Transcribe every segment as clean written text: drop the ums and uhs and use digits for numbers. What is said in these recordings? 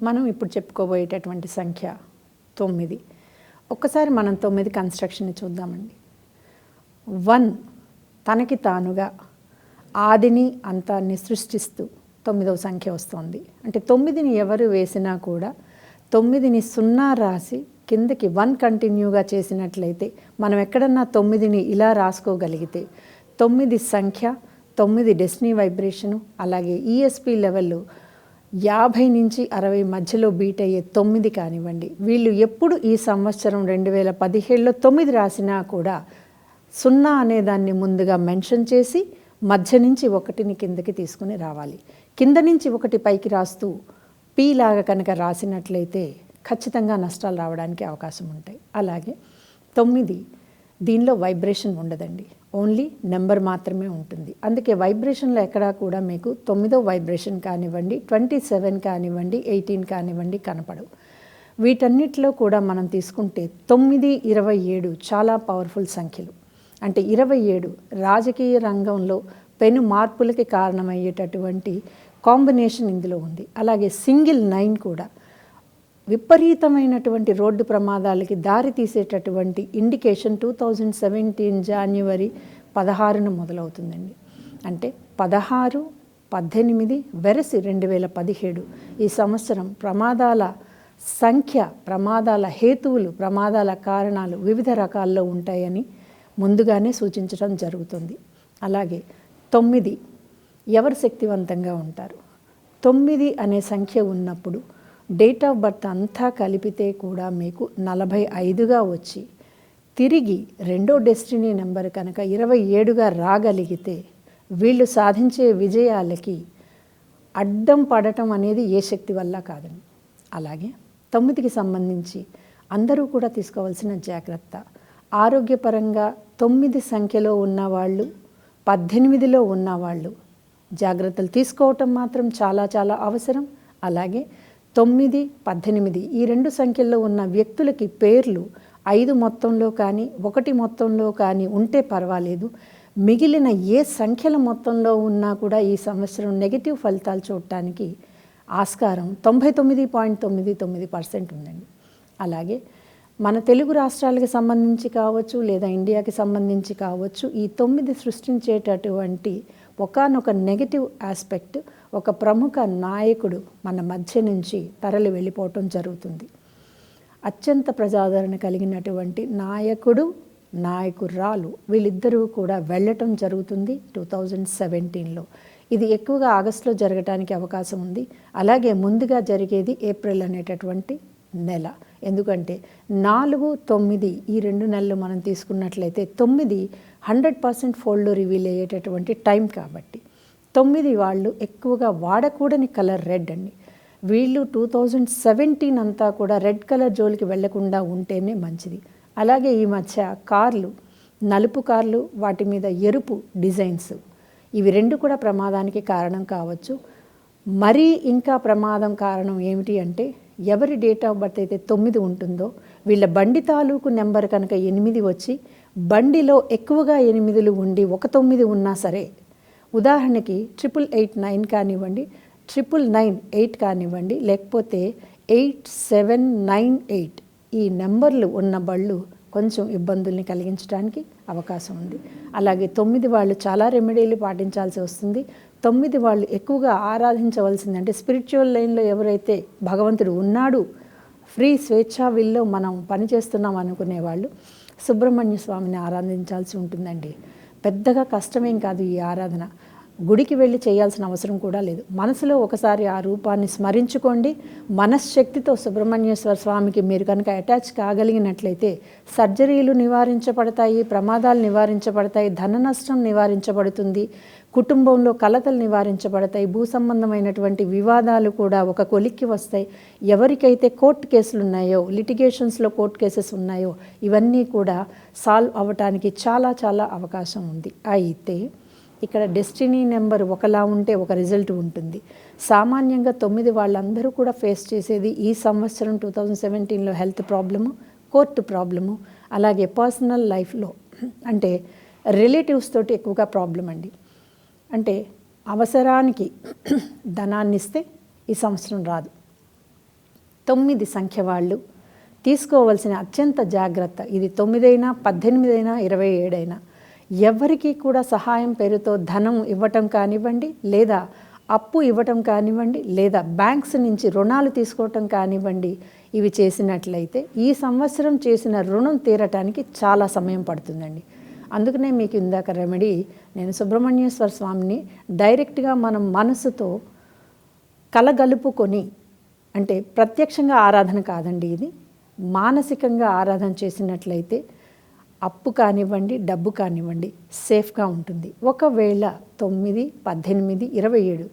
మనం ఇప్పుడు చెప్పుకోబోయేటటువంటి సంఖ్య 9. ఒక్కసారి మనం 9 కన్స్ట్రక్షన్ని చూద్దామండి. 1 తనకి తానుగా ఆదిని అంతాన్ని సృష్టిస్తూ 9వ సంఖ్య వస్తుంది. అంటే 9ని ఎవరు వేసినా కూడా 9ని 0 రాసి కిందకి 1 కంటిన్యూగా చేసినట్లయితే మనం ఎక్కడన్నా 9ని ఇలా రాసుకోగలిగితే 9 సంఖ్య, 9 డెస్టినీ వైబ్రేషను, అలాగే ఈఎస్పి లెవెల్ 50 నుంచి 60 మధ్యలో బీట్ అయ్యే 9 కానివ్వండి. వీళ్ళు ఎప్పుడు ఈ సంవత్సరం 2017లో 9 రాసినా కూడా 0 అనేదాన్ని ముందుగా మెన్షన్ చేసి మధ్య నుంచి 1ని కిందకి తీసుకుని రావాలి. కింద నుంచి 1 పైకి రాస్తూ పీ లాగా కనుక రాసినట్లయితే ఖచ్చితంగా నష్టాలు రావడానికి అవకాశం ఉంటాయి. అలాగే 9 దీనిలో వైబ్రేషన్ ఉండదండి, ఓన్లీ నెంబర్ మాత్రమే ఉంటుంది. అందుకే వైబ్రేషన్లో ఎక్కడా కూడా మీకు 9వ వైబ్రేషన్ కానివ్వండి, 27 కానివ్వండి, 18 కానివ్వండి కనపడవు. వీటన్నిటిలో కూడా మనం తీసుకుంటే 9, 27 చాలా పవర్ఫుల్ సంఖ్యలు. అంటే 27 రాజకీయ రంగంలో పెను మార్పులకి కారణమయ్యేటటువంటి కాంబినేషన్ ఇందులో ఉంది. అలాగే సింగిల్ 9 కూడా విపరీతమైనటువంటి రోడ్డు ప్రమాదాలకి దారి తీసేటటువంటి ఇండికేషన్ 2017 జనవరి 16న మొదలవుతుందండి. అంటే 16, 18 వెరసి 2017 ఈ సంవత్సరం ప్రమాదాల సంఖ్య, ప్రమాదాల హేతువులు, ప్రమాదాల కారణాలు వివిధ రకాల్లో ఉంటాయని ముందుగానే సూచించడం జరుగుతుంది. అలాగే 9 ఎవరు శక్తివంతంగా ఉంటారు? 9 అనే సంఖ్య ఉన్నప్పుడు డేట్ ఆఫ్ బర్త్ అంతా కలిపితే కూడా మీకు 45గా వచ్చి తిరిగి రెండో డెస్టినీ నెంబర్ కనుక 27గా రాగలిగితే వీళ్ళు సాధించే విజయాలకి అడ్డం పడటం అనేది ఏ శక్తి వల్ల కాదండి. అలాగే 9కి సంబంధించి అందరూ కూడా తీసుకోవాల్సిన జాగ్రత్త, ఆరోగ్యపరంగా 9 సంఖ్యలో ఉన్నవాళ్ళు, 18లో ఉన్నవాళ్ళు జాగ్రత్తలు తీసుకోవటం మాత్రం చాలా చాలా అవసరం. అలాగే 9, 18 ఈ 2 సంఖ్యల్లో ఉన్న వ్యక్తులకి పేర్లు 5 మొత్తంలో కానీ 1 మొత్తంలో కానీ ఉంటే పర్వాలేదు. మిగిలిన ఏ సంఖ్యల మొత్తంలో ఉన్నా కూడా ఈ సంవత్సరం నెగిటివ్ ఫలితాలు చూడటానికి ఆస్కారం 99.99% ఉందండి. అలాగే మన తెలుగు రాష్ట్రాలకు సంబంధించి కావచ్చు, లేదా ఇండియాకి సంబంధించి కావచ్చు, ఈ 9 సృష్టించేటటువంటి ఒకానొక నెగిటివ్ ఆస్పెక్ట్ ఒక ప్రముఖ నాయకుడు మన మధ్య నుంచి తరలి వెళ్ళిపోవటం జరుగుతుంది. అత్యంత ప్రజాదరణ కలిగినటువంటి నాయకుడు, నాయకురాలు వీళ్ళిద్దరూ కూడా వెళ్ళటం జరుగుతుంది 2017లో. ఇది ఎక్కువగా ఆగస్టులో జరగటానికి అవకాశం ఉంది. అలాగే ముందుగా జరిగేది ఏప్రిల్ అనేటటువంటి నెల. ఎందుకంటే 4, 9 ఈ 2 నెలలు మనం తీసుకున్నట్లయితే 9 100% ఫోల్డ్లో రివీల్ అయ్యేటటువంటి టైం కాబట్టి 9 వాళ్ళు ఎక్కువగా వాడకూడని కలర్ రెడ్ అండి. వీళ్ళు 2017 అంతా కూడా రెడ్ కలర్ జోలికి వెళ్లకుండా ఉంటేనే మంచిది. అలాగే ఈ మధ్య కార్లు, నలుపు కార్లు, వాటి మీద ఎరుపు డిజైన్స్, ఇవి 2 కూడా ప్రమాదానికి కారణం కావచ్చు. మరీ ఇంకా ప్రమాదం కారణం ఏమిటి అంటే ఎవరి డేట్ ఆఫ్ బర్త్ అయితే 9 ఉంటుందో వీళ్ళ బండి తాలూకు నెంబర్ కనుక 8 వచ్చి బండిలో ఎక్కువగా 8లు ఉండి ఒక 9 ఉన్నా సరే, ఉదాహరణకి 8889 కానివ్వండి, 9998 కానివ్వండి, లేకపోతే 8798 ఈ నెంబర్లు ఉన్న బళ్ళు కొంచెం ఇబ్బందుల్ని కలిగించడానికి అవకాశం ఉంది. అలాగే 9 వాళ్ళు చాలా రెమెడీలు పాటించాల్సి వస్తుంది. 9 వాళ్ళు ఎక్కువగా ఆరాధించవలసింది అంటే స్పిరిచువల్ లైన్లో ఎవరైతే భగవంతుడు ఉన్నాడు, ఫ్రీ స్వేచ్ఛా విల్లో మనం పనిచేస్తున్నాం అనుకునేవాళ్ళు సుబ్రహ్మణ్య స్వామిని ఆరాధించాల్సి ఉంటుందండి. పెద్దగా కష్టమేం కాదు ఈ ఆరాధన. గుడికి వెళ్ళి చేయాల్సిన అవసరం కూడా లేదు. మనసులో ఒకసారి ఆ రూపాన్ని స్మరించుకోండి. మనశ్శక్తితో సుబ్రహ్మణ్యేశ్వర స్వామికి మీరు కనుక అటాచ్ కాగలిగినట్లయితే సర్జరీలు నివారించబడతాయి, ప్రమాదాలు నివారించబడతాయి, ధన నష్టం నివారించబడుతుంది, కుటుంబంలో కలతలు నివారించబడతాయి, భూ సంబంధమైనటువంటి వివాదాలు కూడా ఒక కొలిక్కి వస్తాయి. ఎవరికైతే కోర్టు కేసులు ఉన్నాయో, లిటిగేషన్స్లో కోర్టు కేసెస్ ఉన్నాయో ఇవన్నీ కూడా సాల్వ్ అవ్వటానికి చాలా చాలా అవకాశం ఉంది. అయితే ఇక్కడ డెస్టినీ నెంబర్ ఒకలా ఉంటే ఒక రిజల్ట్ ఉంటుంది. సామాన్యంగా 9 వాళ్ళందరూ కూడా ఫేస్ చేసేది ఈ సంవత్సరం 2017లో హెల్త్ ప్రాబ్లము, కోర్టు ప్రాబ్లము, అలాగే పర్సనల్ లైఫ్లో అంటే రిలేటివ్స్ తోటి ఎక్కువగా ప్రాబ్లం అండి. అంటే అవసరానికి ధనాన్ని ఇస్తే ఈ సంవత్సరం రాదు, 9 సంఖ్య వాళ్ళు తీసుకోవాల్సిన అత్యంత జాగ్రత్త, ఇది 9 అయినా 18 అయినా 27 అయినా, ఎవరికి కూడా సహాయం పేరుతో ధనం ఇవ్వటం కానివ్వండి, లేదా అప్పు ఇవ్వటం కానివ్వండి, లేదా బ్యాంక్స్ నుంచి రుణాలు తీసుకోవటం కానివ్వండి, ఇవి చేసినట్లయితే ఈ సంవత్సరం చేసిన రుణం తీరటానికి చాలా సమయం పడుతుందండి. అందుకనే మీకు ఇందాక రెమెడీ, నేను సుబ్రహ్మణ్యేశ్వర స్వామిని డైరెక్ట్గా మనం మనసుతో కలగలుపుకొని, అంటే ప్రత్యక్షంగా ఆరాధన కాదండి, ఇది మానసికంగా ఆరాధన చేసినట్లయితే అప్పు కానివ్వండి, డబ్బు కానివ్వండి సేఫ్గా ఉంటుంది. ఒకవేళ 9, 18, 27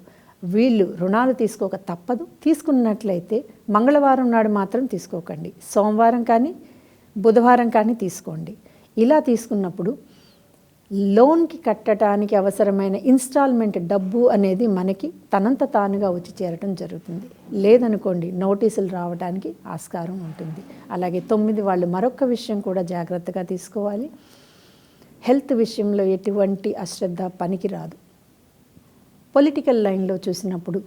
వీళ్ళు రుణాలు తీసుకోక తప్పదు. తీసుకున్నట్లయితే మంగళవారం నాడు మాత్రం తీసుకోకండి, సోమవారం కానీ బుధవారం కానీ తీసుకోండి. ఇలా తీసుకున్నప్పుడు లోన్కి కట్టడానికి అవసరమైన ఇన్స్టాల్మెంట్ డబ్బు అనేది మనకి తనంత తానుగా వచ్చి చేరటం జరుగుతుంది. లేదనుకోండి నోటీసులు రావడానికి ఆస్కారం ఉంటుంది. అలాగే 9 వాళ్ళు మరొక విషయం కూడా జాగ్రత్తగా తీసుకోవాలి. హెల్త్ విషయంలో ఎటువంటి అశ్రద్ధ పనికిరాదు. పొలిటికల్ లైన్లో చూసినప్పుడు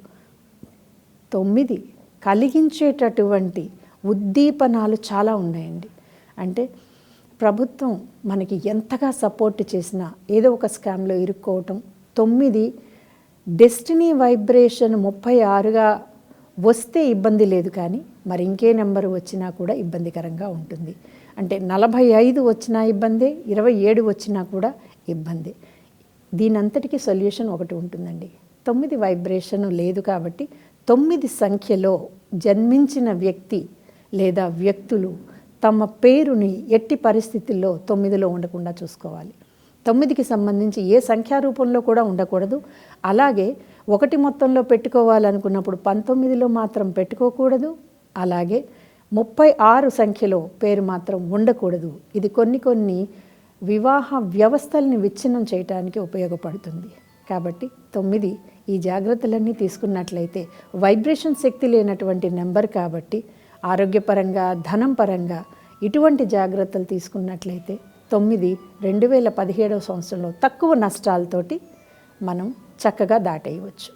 9 కలిగించేటటువంటి ఉద్దీపనాలు చాలా ఉన్నాయండి. అంటే ప్రభుత్వం మనకి ఎంతగా సపోర్ట్ చేసినా ఏదో ఒక స్కామ్లో ఇరుక్కోవటం. 9 డెస్టినీ వైబ్రేషన్ 36గా వస్తే ఇబ్బంది లేదు, కానీ మరి ఇంకే నెంబర్ వచ్చినా కూడా ఇబ్బందికరంగా ఉంటుంది. అంటే 45 వచ్చినా ఇబ్బందే, 27 వచ్చినా కూడా ఇబ్బంది. దీనంతటికీ సొల్యూషన్ ఒకటి ఉంటుందండి. 9 వైబ్రేషన్ లేదు కాబట్టి 9 సంఖ్యలో జన్మించిన వ్యక్తి లేదా వ్యక్తులు తమ పేరుని ఎట్టి పరిస్థితుల్లో 9లో ఉండకుండా చూసుకోవాలి. 9కి సంబంధించి ఏ సంఖ్యారూపంలో కూడా ఉండకూడదు. అలాగే 1 మొత్తంలో పెట్టుకోవాలనుకున్నప్పుడు 19లో మాత్రం పెట్టుకోకూడదు. అలాగే 36 సంఖ్యలో పేరు మాత్రం ఉండకూడదు. ఇది కొన్ని వివాహ వ్యవస్థల్ని విచ్ఛిన్నం చేయడానికి ఉపయోగపడుతుంది. కాబట్టి 9 ఈ జాగ్రత్తలన్నీ తీసుకున్నట్లయితే వైబ్రేషన్ శక్తి లేనటువంటి నెంబర్ కాబట్టి ఆరోగ్యపరంగా, ధనం పరంగా ఇటువంటి జాగ్రత్తలు తీసుకున్నట్లయితే 9 2017 సంవత్సరంలో తక్కువ నష్టాలతోటి మనం చక్కగా దాటేయవచ్చు.